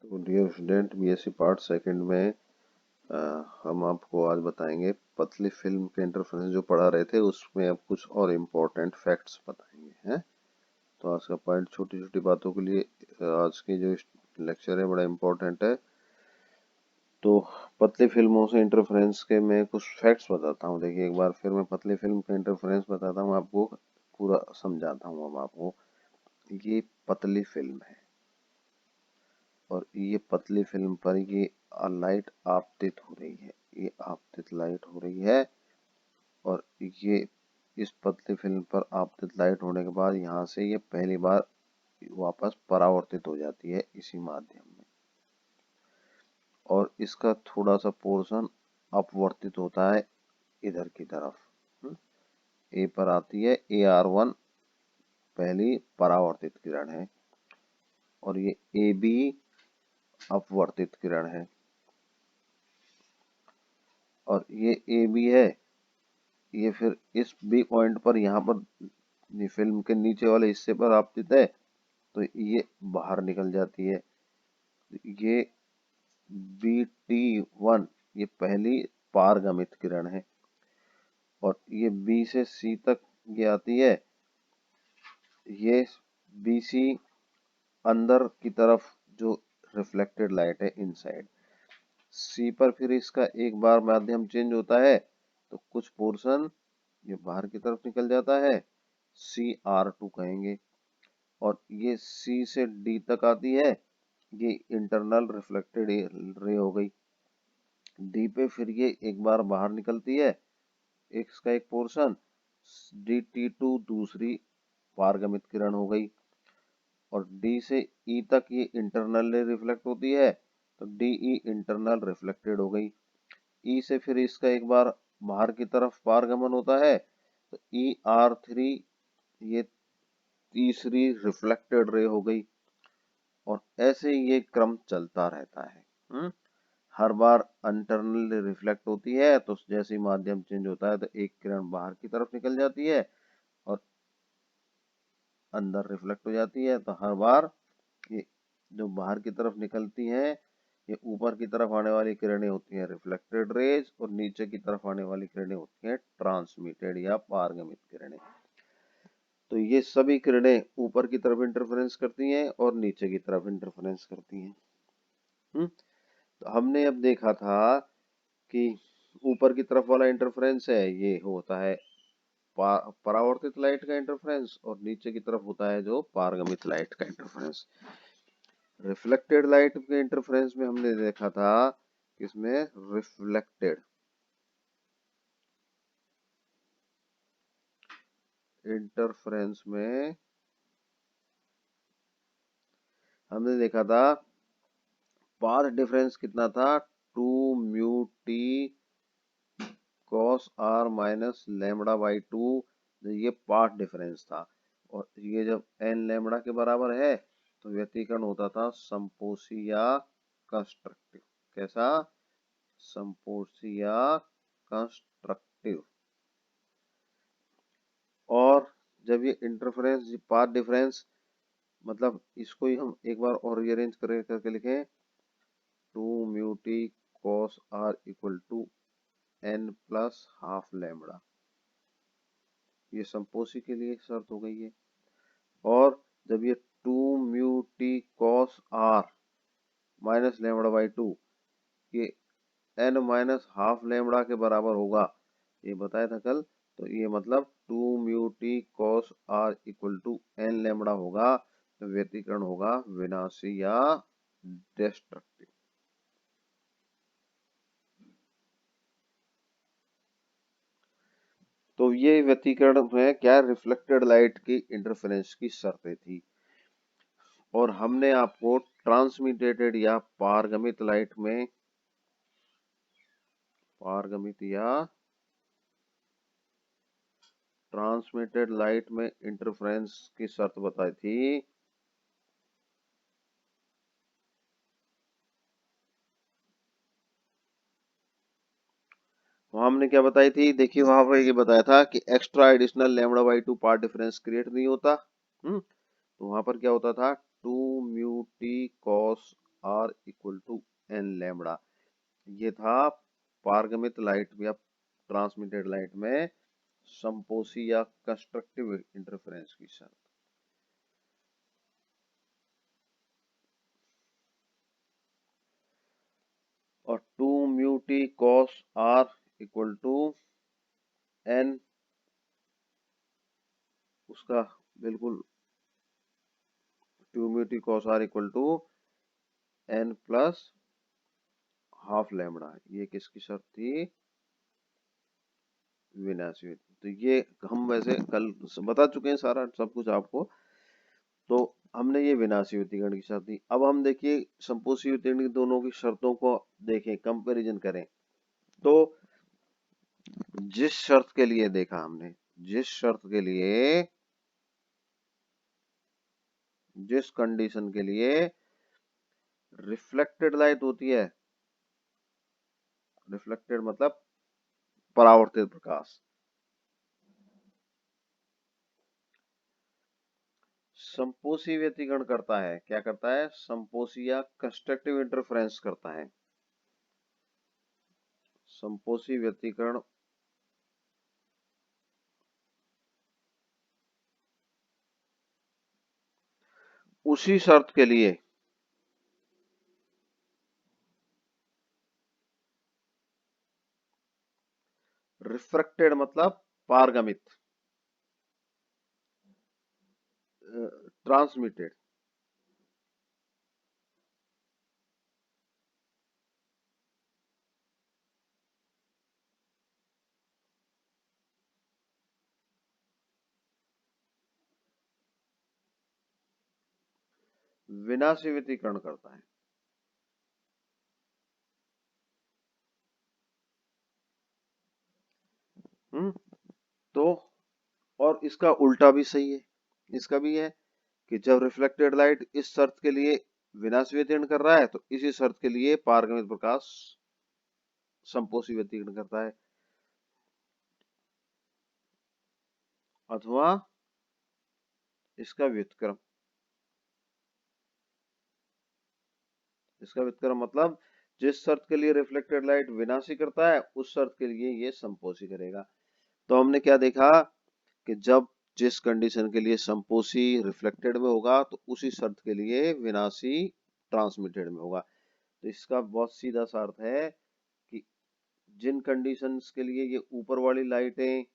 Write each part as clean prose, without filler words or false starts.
तो dear student, BSc part second में हम आपको आज बताएंगे पतली फिल्म के इंटरफेरेंस जो पढ़ा रहे थे उसमें अब कुछ और इम्पोर्टेंट फैक्ट्स बताएंगे हैं। तो आज का पॉइंट छोटी छोटी बातों के लिए आज की जो लेक्चर है बड़ा इम्पोर्टेंट है। तो पतली फिल्मों से इंटरफेरेंस के मैं कुछ फैक्ट्स बताता हूँ। देखिए, एक बार फिर मैं पतली फिल्म के इंटरफेरेंस बताता हूँ, आपको पूरा समझाता हूँ। अब आपको ये पतली फिल्म है और ये पतली फिल्म पर ये लाइट आपतित हो रही है, ये आपतित लाइट हो रही है। और ये इस पतली फिल्म पर आपतित लाइट होने के बाद यहाँ से ये पहली बार वापस परावर्तित हो जाती है इसी माध्यम में, और इसका थोड़ा सा पोर्शन अपवर्तित होता है इधर की तरफ। ए पर आती है, AR1 पहली परावर्तित किरण है और ये AB अपवर्तित किरण है, और ये AB है। ये फिर इस बी पॉइंट पर यहाँ पर ये फिल्म के नीचे वाले हिस्से पर आपतित है, तो ये बाहर निकल जाती है। ये BT1 ये पहली पारगमित किरण है, और ये B से C तक ये आती है। ये BC अंदर की तरफ जो रिफ्लेक्टेड लाइट है इनसाइड। C पर फिर इसका एक बार माध्यम चेंज होता है तो कुछ पोर्शन ये बाहर की तरफ निकल जाता है, CR2 कहेंगे। और ये C से D तक आती है, ये इंटरनल रिफ्लेक्टेड रे हो गई। D पे फिर ये एक बार बाहर निकलती है, इसका एक पोर्शन, DT2 दूसरी पारगमित किरण हो गई। और D से E तक ये इंटरनल रिफ्लेक्ट होती है, तो DE इंटरनल रिफ्लेक्टेड हो गई। E से फिर इसका एक बार बाहर की तरफ पारगमन होता है, तो ER3 ये तीसरी रिफ्लेक्टेड रे हो गई। और ऐसे ये क्रम चलता रहता है। हर बार इंटरनल रिफ्लेक्ट होती है, तो जैसे ही माध्यम चेंज होता है तो एक किरण बाहर की तरफ निकल जाती है और अंदर रिफ्लेक्ट हो जाती है। तो हर बार ये जो बाहर की तरफ निकलती हैं, ये ऊपर की तरफ आने वाली किरणें होती हैं रिफ्लेक्टेड रेज, और नीचे की तरफ आने वाली किरणें होती हैं ट्रांसमिटेड या पारगमित किरणें। तो ये सभी किरणें ऊपर की तरफ इंटरफेरेंस करती हैं और नीचे की तरफ इंटरफेरेंस करती हैं। तो हमने अब देखा था कि ऊपर की तरफ वाला इंटरफेरेंस है, ये होता है परावर्तित लाइट का इंटरफेरेंस, और नीचे की तरफ होता है जो पारगमित लाइट का इंटरफेरेंस। रिफ्लेक्टेड लाइट के इंटरफेरेंस में हमने देखा था इसमें रिफ्लेक्टेड इंटरफेरेंस में हमने देखा था पाथ डिफरेंस कितना था, 2μt cos r minus lambda by 2। ये पाथ डिफरेंस था, और ये जब n लैम्बडा के बराबर है तो व्यतिकरण होता था संपोषी या कंस्ट्रक्टिव। कैसा? संपोषी या कंस्ट्रक्टिव। और जब ये इंटरफेरेंस पाथ डिफरेंस, मतलब इसको ही हम एक बार और रीअरेंज करके लिखें, 2μt cos r equal to n plus half lambda, ये संपोषी के लिए शर्त हो गई है। और जब ये 2μt cos r minus lambda by 2 ये n माइनस हाफ लैम्बडा के बराबर होगा, ये बताया था कल। तो ये मतलब 2μt cos r equal to n lambda होगा, तो व्यतिकरण होगा विनाशी या डिस्ट्रक्टिव। तो ये व्यतिकरण में क्या, रिफ्लेक्टेड लाइट की इंटरफेरेंस की शर्तें थी। और हमने आपको ट्रांसमिटेड या पारगमित लाइट में, पारगमित या ट्रांसमिटेड लाइट में इंटरफेरेंस की शर्त बताई थी। वहां हमने क्या बताई थी, देखिए वहां पर ये बताया था कि extra additional lambda by 2 path difference create नहीं होता। तो वहां पर क्या होता था, 2μt cos r ये था पारगमित लाइट या ट्रांसमिटेड लाइट में संपोषी या कंस्ट्रक्टिव इंटरफेरेंस की शर्त। और 2 mu t cos r equal to n, उसका बिल्कुल 2 mu t cos r equal to n plus half lambda, ये किसकी शर्त थी? विनाशी। तो ये हम वैसे कल बता चुके हैं सारा सब कुछ आपको। तो हमने ये विनाशी व्यतिकरण की शर्त दी। अब हम देखिए संपोषी व्यतिकरण की दोनों की शर्तों को देखें, कंपैरिजन करें। तो जिस शर्त के लिए देखा हमने, जिस शर्त के लिए, जिस कंडीशन के लिए रिफ्लेक्टेड लाइट होती है, रिफ्लेक्टेड मतलब परावर्तित प्रकाश, संपोषी व्यतिकरण करता है, क्या करता है? संपोषी या कंस्ट्रक्टिव इंटरफेरेंस करता है। संपोषी व्यतिकरण उसी शर्त के लिए रिफ्रैक्टेड मतलब पारगमित, ट्रांसमिटेड, विनाशी व्यतिकरण करता है। तो और इसका उल्टा भी सही है, इसका भी है कि जब रिफ्लेक्टेड लाइट इस शर्त के लिए विनाशी व्यतिकरण कर रहा है तो इसी शर्त के लिए पारगमित प्रकाश संपोषी व्यतिकरण करता है। अथवा इसका व्युत्क्रम, इसका व्युत्क्रम मतलब जिस शर्त के लिए रिफ्लेक्टेड लाइट विनाशी करता है उस शर्त के लिए ये संपोषी करेगा। तो हमने क्या देखा कि जब जिस कंडीशन के लिए संपोषी रिफ्लेक्टेड में होगा तो उसी शर्त के लिए विनाशी ट्रांसमिटेड में होगा। तो इसका बहुत सीधा सा अर्थ है कि जिन कंडीशंस के लिए ये ऊपर वाली लाइटें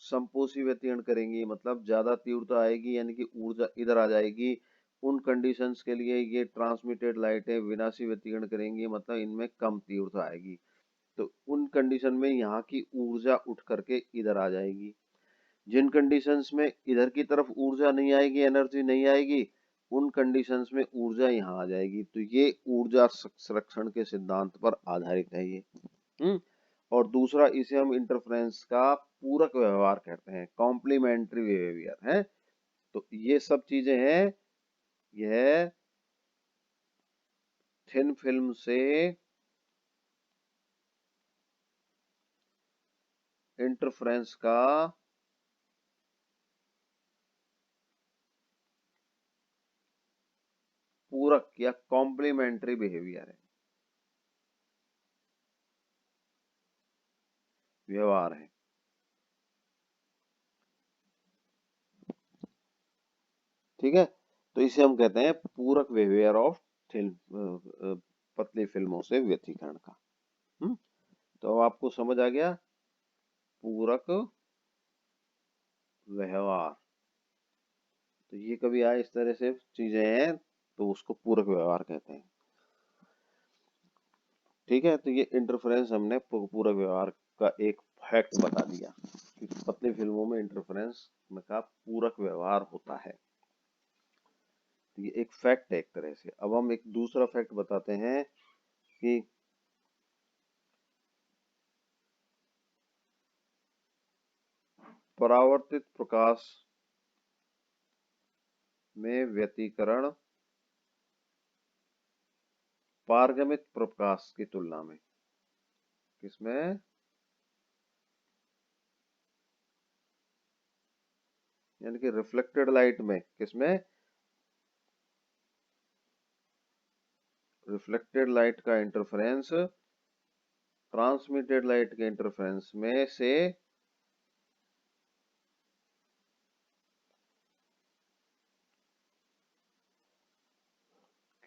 संपोषी व्यतिकरण करेंगी, मतलब ज्यादा तीव्रता आएगी यानी कि ऊर्जा इधर आ जाएगी, उन कंडीशंस के लिए ये ट्रांसमिटेड लाइटें विनाशी व्यतिकरण करेंगी, मतलब इनमें कम तीव्रता आएगी। तो उन कंडीशन में यहाँ की ऊर्जा उठ करके इधर आ जाएगी। जिन कंडीशंस में इधर की तरफ ऊर्जा नहीं आएगी, एनर्जी नहीं आएगी, उन कंडीशंस में ऊर्जा यहाँ आ जाएगी। तो ये ऊर्जा संरक्षण के सिद्धांत पर आधारित है ये। और दूसरा, इसे हम इंटरफेरेंस का पूरक व्यवहार कहते हैं, कॉम्प्लीमेंट्री बिहेवियर है। तो ये सब चीजें हैं, यह थिन फिल्म से इंटरफेरेंस का पूरक या कॉम्प्लीमेंट्री बिहेवियर है, व्यवहार है। ठीक है, तो इसे हम कहते हैं पूरक बिहेवियर ऑफ फिल्म, पतली फिल्मों से व्यतिकरण का। तो अब आपको समझ आ गया पूरक व्यवहार। तो ये कभी आए इस तरह से चीजें हैं तो उसको पूरक व्यवहार कहते हैं। ठीक है, तो ये इंटरफेरेंस हमने पूरक व्यवहार का एक फैक्ट बता दिया कि पतली फिल्मों में इंटरफेरेंस का पूरक व्यवहार होता है। तो ये एक फैक्ट है एक तरह से। अब हम एक दूसरा फैक्ट बताते हैं कि परावर्तित प्रकाश में व्यतिकरण पारगमित प्रकाश की तुलना में किसमें, यानी कि रिफ्लेक्टेड लाइट में, किसमें? रिफ्लेक्टेड लाइट का इंटरफेरेंस ट्रांसमिटेड लाइट के इंटरफेरेंस में से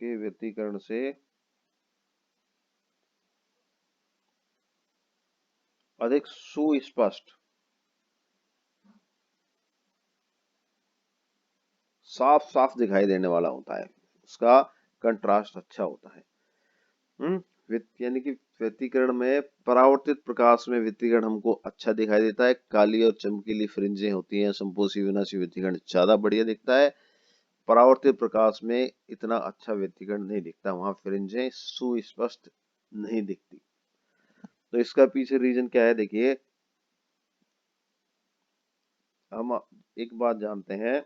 के व्यतिकरण से अधिक सुस्पष्ट साफ साफ दिखाई देने वाला होता है, उसका कंट्रास्ट अच्छा होता है। यानी कि व्यतिकरण में परावर्तित प्रकाश में व्यतिकरण हमको अच्छा दिखाई देता है, काली और चमकीली फ्रिंजें होती हैं, संपोषी विनाशी व्यतिकरण ज्यादा बढ़िया दिखता है। परावर्तित प्रकाश में इतना अच्छा व्यतिकरण नहीं दिखता, वहां फ्रिंजें सुस्पष्ट नहीं दिखती। तो इसका पीछे रीजन क्या है, देखिए हम एक बात जानते हैं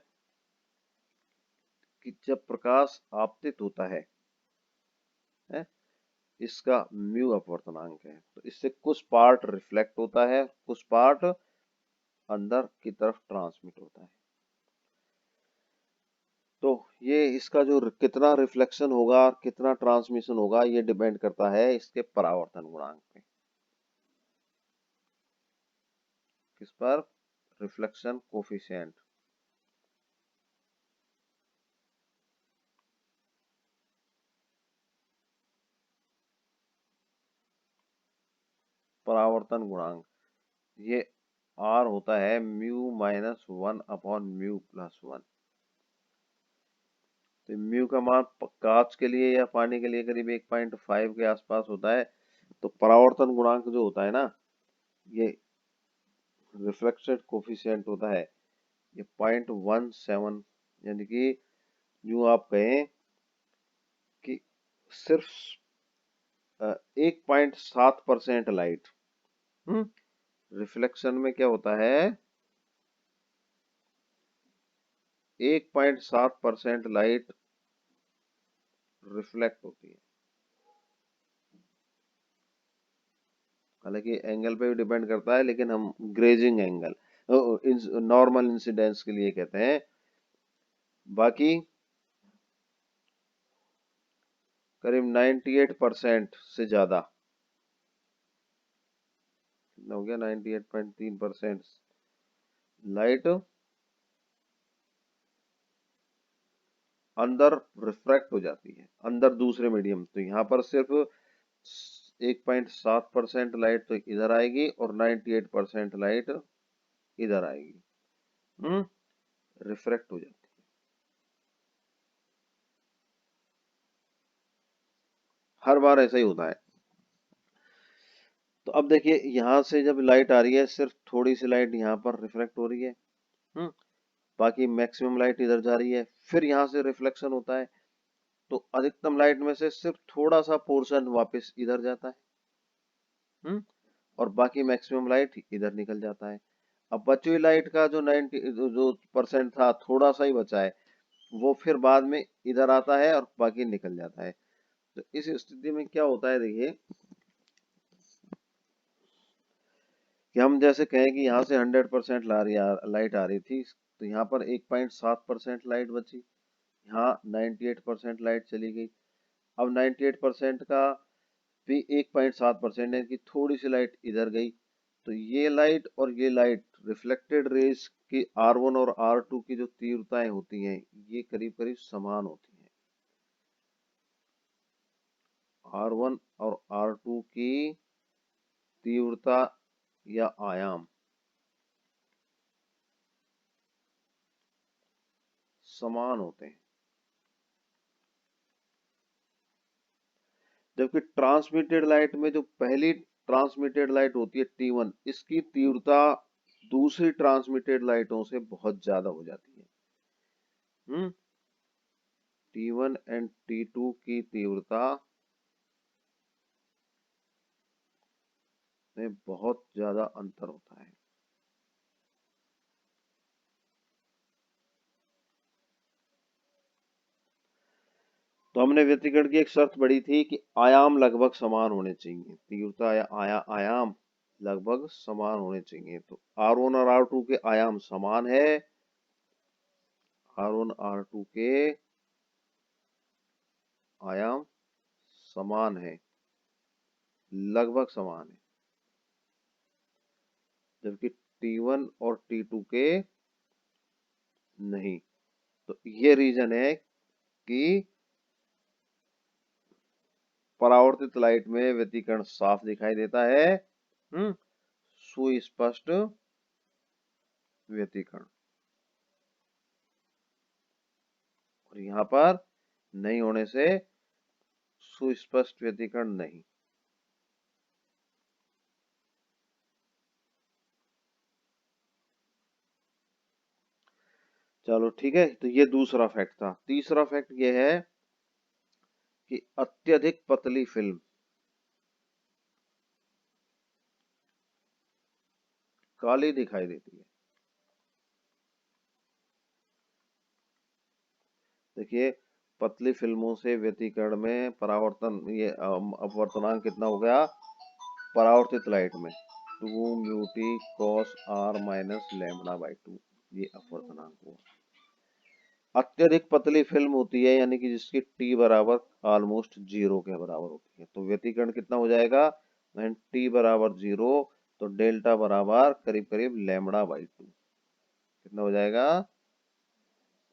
कि जब प्रकाश आपतित होता है इसका म्यू अपवर्तनांक है, तो इससे कुछ पार्ट रिफ्लेक्ट होता है, कुछ पार्ट अंदर की तरफ ट्रांसमिट होता है। तो ये इसका जो कितना रिफ्लेक्शन होगा और कितना ट्रांसमिशन होगा ये डिपेंड करता है इसके परावर्तन गुणांक पे। किस पर? Reflection coefficient. परावर्तन गुणांक ये आर होता है म्यू माइनस 1/μ+1। तो म्यू का मान कांच के लिए या पानी के लिए करीब 1.5 के आसपास होता है। तो परावर्तन गुणांक जो होता है ना, ये रिफ्लेक्शन कोफिशिएंट होता है ये 0.17, यानी कि यूं आप कहें कि सिर्फ 1.7% लाइट रिफ्लेक्शन में क्या होता है, 1.7% लाइट रिफ्लेक्ट होती है। हालांकि एंगल पे भी डिपेंड करता है, लेकिन हम ग्रेजिंग एंगल नॉर्मल इंसिडेंस के लिए कहते हैं। बाकी करीब 98% से ज्यादा, कितना हो गया, 98.3% लाइट अंदर रिफ्रैक्ट हो जाती है, अंदर दूसरे मीडियम। तो यहाँ पर सिर्फ 1.7% लाइट तो इधर आएगी और 98% लाइट इधर आएगी, रिफ्रैक्ट हो जाती है। हर बार ऐसा ही होता है। तो अब देखिए यहां से जब लाइट आ रही है, सिर्फ थोड़ी सी लाइट यहाँ पर रिफ्लेक्ट हो रही है, बाकी मैक्सिमम लाइट इधर जा रही है, फिर यहाँ से रिफ्लेक्शन होता है, तो अधिकतम लाइट में से सिर्फ थोड़ा सा पोर्शन वापस इधर जाता है, और बाकी मैक्सिमम लाइट इधर निकल जाता है। अब बची हुई लाइट का जो 90 जो परसेंट था, थोड़ा सा ही बचा है, वो फिर बाद में इधर आता है और बाकी निकल जाता है। तो इस स्थिति में क्या होता है, देखिए कि हम जैसे कहें कि यहाँ से 100% लाइट आ रही थी, तो यहाँ पर 1.7% लाइट बची, यहाँ 98% लाइट चली गई। अब 98% का भी 1.7% है कि थोड़ी सी लाइट इधर गई, तो ये लाइट और ये लाइट रिफ्लेक्टेड रेज की R1 और R2 की जो तीव्रताएं होती हैं ये करीब करीब समान होती हैं। R1 और R2 की तीव्रता या आयाम समान होते हैं, जबकि ट्रांसमिटेड लाइट में जो पहली ट्रांसमिटेड लाइट होती है T1, इसकी तीव्रता दूसरी ट्रांसमिटेड लाइटों से बहुत ज्यादा हो जाती है। T1 एंड T2 की तीव्रता में बहुत ज्यादा अंतर होता है। तो हमने व्यतिकरण की एक शर्त पढ़ी थी कि आयाम लगभग समान होने चाहिए, तीव्रता या आयाम लगभग समान होने चाहिए। तो R1 और R2 के आयाम समान है, R1 R2 के आयाम समान है, लगभग समान है, जबकि T1 और T2 के नहीं। तो ये रीजन है कि परावर्तित लाइट में व्यतिकरण साफ दिखाई देता है, सुस्पष्ट व्यतिकरण, और यहाँ पर नहीं होने से सुस्पष्ट व्यतिकरण नहीं। चलो ठीक है, तो ये दूसरा फैक्ट था। तीसरा फैक्ट ये है कि अत्यधिक पतली फिल्म काली दिखाई देती है। देखिए, पतली फिल्मों से व्यतिकरण में परावर्तन, ये अपवर्तनांक कितना हो गया परावर्तित लाइट में, 2 mu t cos r minus lambda by 2, ये अपवर्तनांक हुआ। अत्यधिक पतली फिल्म होती है यानी कि जिसकी टी बराबर ऑलमोस्ट 0 के बराबर होती है, तो व्यतिकरण कितना हो जाएगा, टी बराबर 0, तो डेल्टा बराबर करीब करीब लैम्बडा बाई 2 कितना हो जाएगा।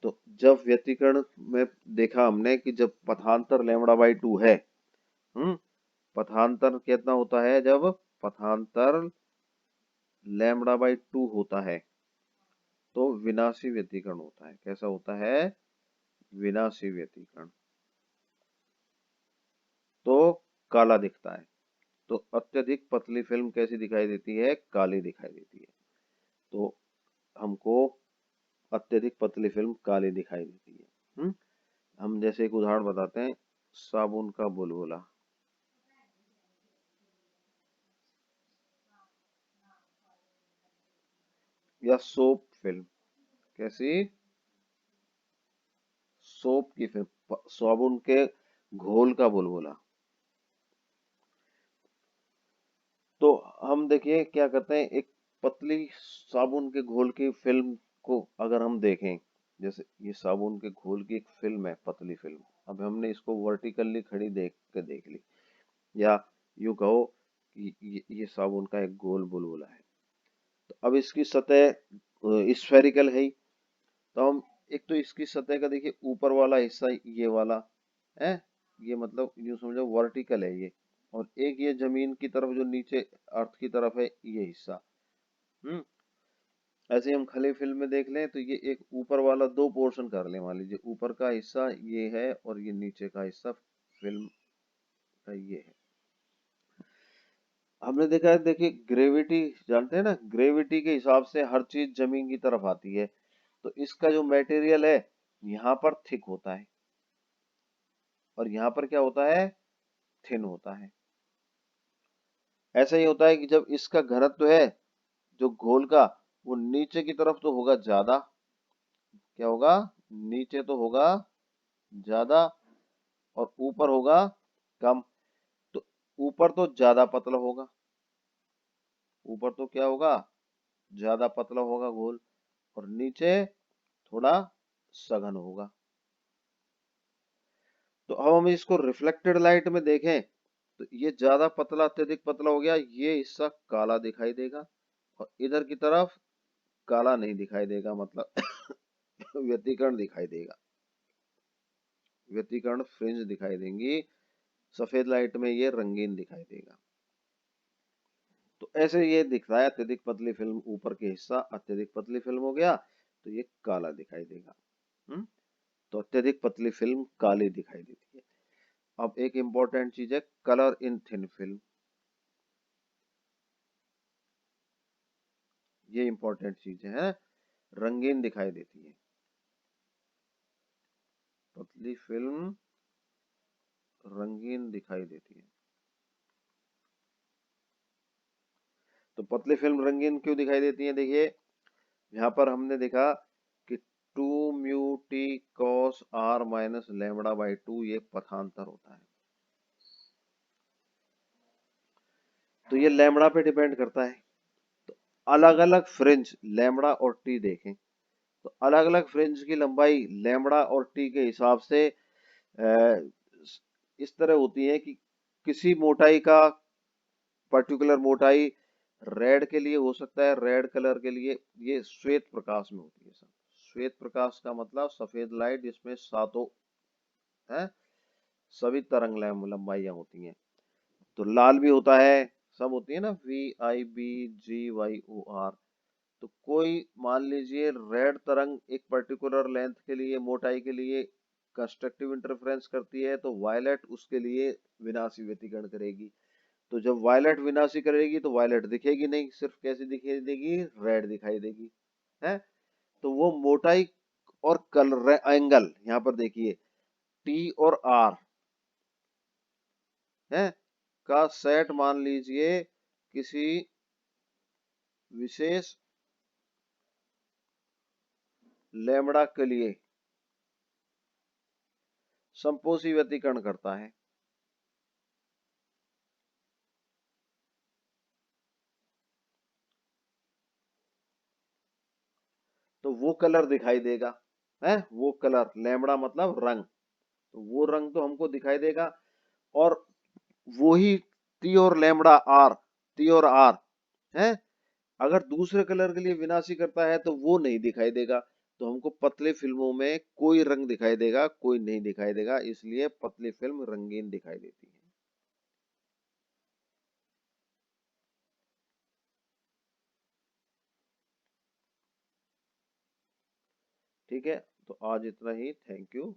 तो जब व्यतिकरण में देखा हमने कि जब पथांतर लैम्बडा बाई 2 है, पथांतर कितना होता है, जब पथांतर लैम्बडा बाई 2 होता है तो विनाशी व्यतिकरण होता है। कैसा होता है, विनाशी व्यतिकरण, तो काला दिखता है। तो अत्यधिक पतली फिल्म कैसी दिखाई देती है, काली दिखाई देती है। तो हमको अत्यधिक पतली फिल्म काली दिखाई देती है। हम जैसे एक उदाहरण बताते हैं, साबुन का बुलबुला, या सोप फिल्म, कैसी, सोप की फिल्म, साबुन के घोल का बुलबुला। तो हम देखिए क्या करते हैं, एक पतली साबुन के घोल की फिल्म को अगर हम देखें, जैसे ये साबुन के घोल की एक फिल्म है, पतली फिल्म, अब हमने इसको वर्टिकली खड़ी देख ली, या यूं कहो कि ये साबुन का एक गोल बुलबुला है। तो अब इसकी सतह स्फेरिकल है ही, तो हम एक तो इसकी सतह का देखिए ऊपर वाला हिस्सा ये वाला है, ये मतलब यूं समझो वर्टिकल है ये, और एक ये जमीन की तरफ जो नीचे अर्थ की तरफ है ये हिस्सा। हम्म ऐसे हम खली फिल्म में देख लें तो ये एक ऊपर वाला दो पोर्शन कर लें, मान लीजिए ऊपर का हिस्सा ये है और ये नीचे का हिस्सा फिल्म का ये है। हमने देखा है, देखिए ग्रेविटी जानते हैं ना, ग्रेविटी के हिसाब से हर चीज जमीन की तरफ आती है, तो इसका जो मटेरियल है यहाँ पर थिक होता है और यहाँ पर क्या होता है, थिन होता है। ऐसा ही होता है कि जब इसका घनत्व है जो घोल का, वो नीचे की तरफ तो होगा ज्यादा, क्या होगा, नीचे तो होगा ज्यादा और ऊपर होगा कम। तो ऊपर तो ज्यादा पतला होगा, ऊपर तो क्या होगा, ज्यादा पतला होगा घोल, और नीचे थोड़ा सघन होगा। तो अब हम इसको रिफ्लेक्टेड लाइट में देखें तो ये ज्यादा पतला, अत्यधिक पतला हो गया, ये हिस्सा काला दिखाई देगा और इधर की तरफ काला नहीं दिखाई देगा, मतलब व्यतिकरण दिखाई देगा, व्यतिकरण फ्रिंज दिखाई देंगी। सफेद लाइट में ये रंगीन दिखाई देगा। तो ऐसे ये दिख रहा है, अत्यधिक पतली फिल्म ऊपर के हिस्सा अत्यधिक पतली फिल्म हो गया तो ये काला दिखाई देगा। तो अत्यधिक पतली फिल्म काली दिखाई देती है। अब एक इंपॉर्टेंट चीज है कलर इन थिन फिल्म, ये इंपॉर्टेंट चीज है, रंगीन दिखाई देती है पतली फिल्म, रंगीन दिखाई देती है। तो पतली फिल्म रंगीन क्यों दिखाई देती है, देखिए यहाँ पर हमने देखा कि 2 mu t cos r minus lambda by 2 ये पथांतर होता है, तो ये लैम्बडा पे डिपेंड करता है। तो अलग अलग फ्रिंज लैम्बडा और टी देखें तो अलग अलग फ्रिंज की लंबाई लैम्बडा और टी के हिसाब से इस तरह होती हैं कि किसी मोटाई का पर्टिकुलर मोटाई रेड के लिए हो सकता है, रेड कलर के लिए। ये श्वेत प्रकाश में होती है सर। श्वेत प्रकाश का मतलब सफेद लाइट जिसमें सातों है सभी तरंग लंबाइयां होती हैं। तो लाल भी होता है, सब होती है ना, VIBGYOR। तो कोई मान लीजिए रेड तरंग एक पर्टिकुलर लेंथ के लिए, मोटाई के लिए कंस्ट्रक्टिव इंटरफेरेंस करती है, तो वायलेट उसके लिए विनाशी व्यतिकरण करेगी। तो जब वायलेट विनाशी करेगी तो वायलेट दिखेगी नहीं, सिर्फ कैसी दिखाई देगी, रेड दिखाई देगी है। तो वो मोटाई और कलर एंगल यहाँ पर देखिए T और R है का सेट मान लीजिए किसी विशेष लैम्ब्डा के लिए संपोषी व्यतिकरण करता है। तो वो कलर दिखाई देगा है, वो कलर लैम्ब्डा मतलब रंग, तो वो रंग तो हमको दिखाई देगा। और वो ही टी और आर है, अगर दूसरे कलर के लिए विनाशी करता है तो वो नहीं दिखाई देगा। तो हमको पतली फिल्मों में कोई रंग दिखाई देगा, कोई नहीं दिखाई देगा, इसलिए पतली फिल्म रंगीन दिखाई देती है। ठीक है, तो आज इतना ही। Thank you.